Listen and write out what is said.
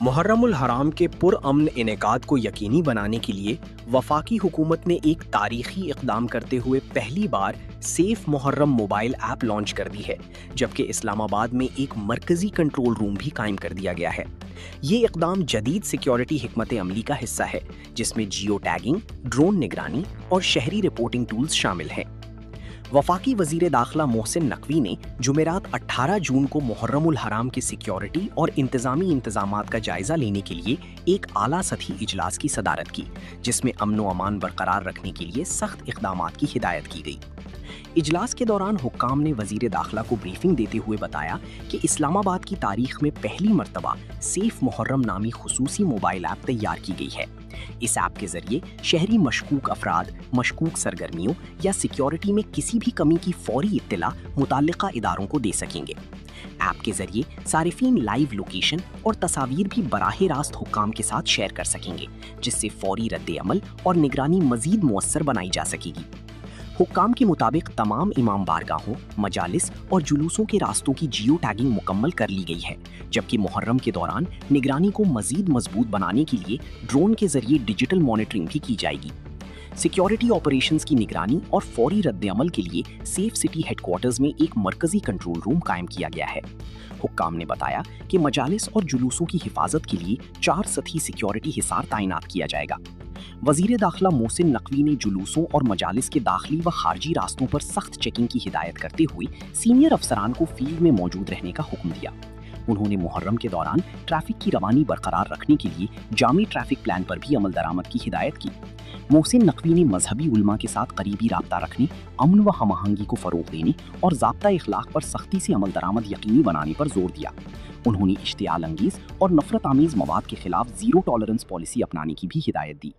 محرم الحرام کے پرامن انعقاد کو یقینی بنانے کے لیے وفاقی حکومت نے ایک تاریخی اقدام کرتے ہوئے پہلی بار سیف محرم موبائل ایپ لانچ کر دی ہے، جبکہ اسلام آباد میں ایک مرکزی کنٹرول روم بھی قائم کر دیا گیا ہے۔ یہ اقدام جدید سیکیورٹی حکمت عملی کا حصہ ہے، جس میں جیو ٹیگنگ، ڈرون نگرانی اور شہری رپورٹنگ ٹولز شامل ہیں۔ وفاقی وزیر داخلہ محسن نقوی نے جمعرات 18 جون کو محرم الحرام کے سیکیورٹی اور انتظامی انتظامات کا جائزہ لینے کے لیے ایک اعلیٰ سطحی اجلاس کی صدارت کی، جس میں امن و امان برقرار رکھنے کے لیے سخت اقدامات کی ہدایت کی گئی۔ اجلاس کے دوران حکام نے وزیر داخلہ کو بریفنگ دیتے ہوئے بتایا کہ اسلام آباد کی تاریخ میں پہلی مرتبہ سیف محرم نامی خصوصی موبائل ایپ تیار کی گئی ہے۔ اس ایپ کے ذریعے شہری مشکوک افراد، مشکوک سرگرمیوں یا سیکیورٹی میں کسی بھی کمی کی فوری اطلاع متعلقہ اداروں کو دے سکیں گے۔ ایپ کے ذریعے صارفین لائیو لوکیشن اور تصاویر بھی براہ راست حکام کے ساتھ شیئر کر سکیں گے، جس سے فوری رد عمل اور نگرانی مزید مؤثر بنائی جا سکے گی۔ حکام کے مطابق تمام امام بارگاہوں، مجالس اور جلوسوں کے راستوں کی جیو ٹیگنگ مکمل کر لی گئی ہے، جبکہ محرم کے دوران نگرانی کو مزید مضبوط بنانے کے لیے ڈرون کے ذریعے ڈیجیٹل مانیٹرنگ بھی کی جائے گی۔ سیکیورٹی آپریشنز کی نگرانی اور فوری رد عمل کے لیے سیف سٹی ہیڈ کوارٹرز میں ایک مرکزی کنٹرول روم قائم کیا گیا ہے۔ حکام نے بتایا کہ مجالس اور جلوسوں کی حفاظت کے لیے 4 سطحی سیکیورٹی حصار تعینات کیا جائے گا۔ وزیر داخلہ محسن نقوی نے جلوسوں اور مجالس کے داخلی و خارجی راستوں پر سخت چیکنگ کی ہدایت کرتے ہوئے سینئر افسران کو فیلڈ میں موجود رہنے کا حکم دیا۔ انہوں نے محرم کے دوران ٹریفک کی روانی برقرار رکھنے کے لیے جامع ٹریفک پلان پر بھی عمل درآمد کی ہدایت کی۔ محسن نقوی نے مذہبی علماء کے ساتھ قریبی رابطہ رکھنے، امن و ہم آہنگی کو فروغ دینے اور ضابطہ اخلاق پر سختی سے عمل درآمد یقینی بنانے پر زور دیا۔ انہوں نے اشتعال انگیز اور نفرت آمیز مواد کے خلاف زیرو ٹالرنس پالیسی اپنانے کی بھی ہدایت دی۔